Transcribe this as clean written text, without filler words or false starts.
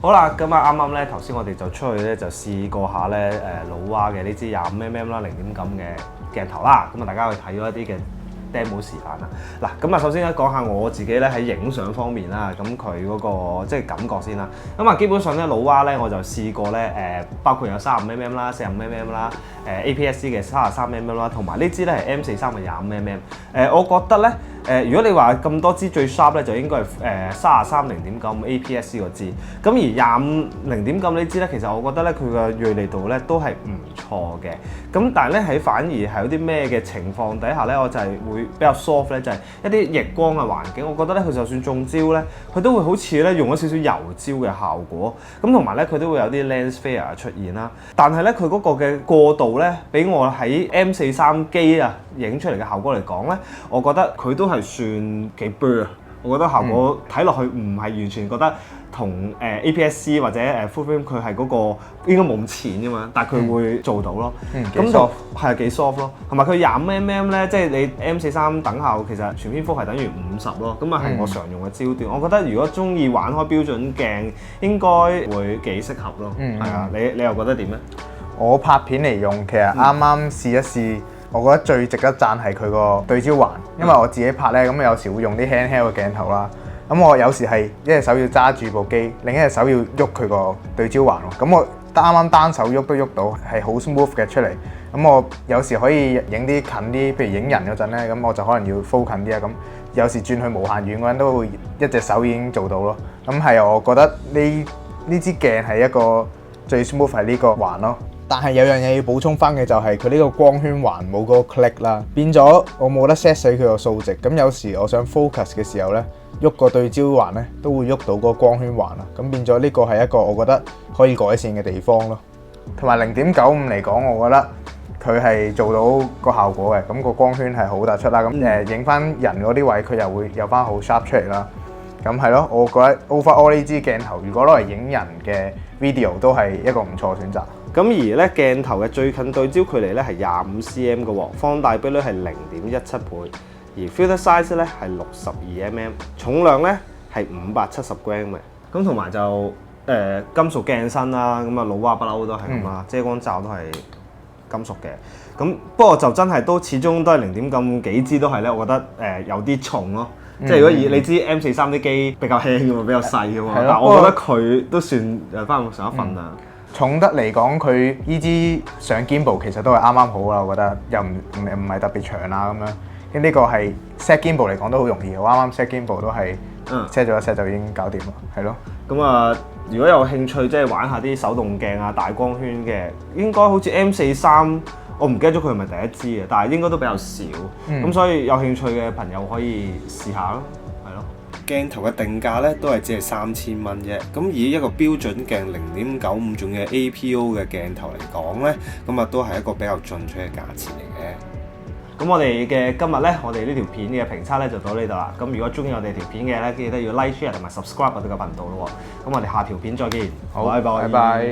好啦，咁啊啱啱咧頭先我哋就出去咧就試過下咧老蛙嘅呢支25mm啦0.9嘅鏡頭啦，咁啊大家去睇咗一啲嘅demo示範啦。嗱，咁啊首先咧講下我自己咧喺影相方面啦，咁佢嗰個即係感覺先啦。咁啊基本上咧老蛙咧我就試過咧包括有35mm啦、45mm啦、APS-C 嘅33mm啦，同埋呢支咧係 M43嘅25mm。我覺得咧如果你話咁多支最 sharp 咧，就應該係33 0.9 APS-C 個支。咁而25 0.9呢支咧，其實我覺得咧佢嘅鋭利度咧都係唔錯嘅。咁但係咧喺反而係有啲咩嘅情況底下咧，我就係會比較 soft 咧，就係一啲逆光嘅環境，我覺得咧佢就算中焦咧，佢都會好似咧用咗少少油焦嘅效果。咁同埋咧佢都會有啲 lens flare 出現啦。但係咧佢嗰個嘅過渡咧，比我喺 M43機啊影出嚟嘅效果嚟講咧，我覺得佢都係算幾 blur。我覺得效果睇落去唔係完全覺得同APS-C 或者full frame 佢係嗰個應該冇咁淺㗎嘛，但係佢會做到咯。咁就係幾 soft 咯，同埋佢25mm咧，即係你 M43等效其實全篇幅係等於50咯，咁啊係我常用嘅焦段。我覺得如果中意玩開標準鏡，應該會幾適合咯。係啊，你又覺得點咧？我拍片嚟用，其實啱啱試一試。我覺得最值得讚係佢個對焦環，因為我自己拍咧，咁有時會用啲 handheld 嘅鏡頭啦。咁我有時係一隻手要揸住部機，另一隻手要喐佢個對焦環喎。咁我啱啱單手喐都喐到，係好 smooth 嘅出嚟。咁我有時可以影啲近啲，譬如影人嗰陣咧，咁我就可能要 focus 近啲啊。咁有時轉去無限遠嗰陣都會一隻手已經做到咯。咁係我覺得呢支鏡係一個最 smooth 係呢個環咯。但係有樣嘢要補充翻嘅就係佢呢個光圈環冇嗰個 click 啦，變咗我冇得 set 死佢個數值。咁有時我想 focus 嘅時候咧，喐個對焦環咧都會喐到嗰個光圈環啦。咁變咗呢個係一個我覺得可以改善嘅地方咯。同埋0.95嚟講，我覺得佢係做到個效果嘅。咁個光圈係好突出啦。咁影翻人嗰啲位佢又會有翻好 sharp 出嚟啦。咁係咯，我覺得 overall 呢支鏡頭如果攞嚟影人嘅 video 都係一個唔錯嘅選擇。咁而咧鏡頭嘅最近對焦距離咧係25cm 嘅喎，放大比率係0.17倍，而 filter size 咧係62mm，重量咧係570 gram 嘅。咁同埋就金屬鏡身啦，咁啊老蛙不嬲都係咁啦，遮光罩都係金屬嘅。咁不過就真係都始終都係0.9幾支都係咧，我覺得有啲重咯。即係如果以你知 M43啲機比較輕嘅嘛，比較細嘅嘛，但係我覺得佢都算翻上一份啦。重得嚟講，佢呢支上 gimbal 其實都係啱啱好啦，我覺得又唔係特別長啦咁樣。咁呢個係 set gimbal 嚟講都好容易，我啱啱 set gimbal 都係 set 咗一 set 就已經搞掂啦，係咯。咁啊，如果有興趣即係玩下啲手動鏡啊、大光圈嘅，應該好似 M43，我唔記得咗佢係咪第一支嘅，但係應該都比較少。咁所以有興趣嘅朋友可以試下咯。鏡頭嘅定價咧都係只係3000蚊啫，咁以一個標準鏡0.95仲嘅 APO 嘅鏡頭嚟講咧，咁啊都係一個比較進取嘅價錢嚟嘅。咁我哋嘅今日咧，我哋呢條片嘅評測咧就到呢度啦。咁如果中意我哋條片嘅咧，記得要 like、share 同埋 subscribe 我哋嘅頻道咯。咁我哋下條片再見，好，拜拜。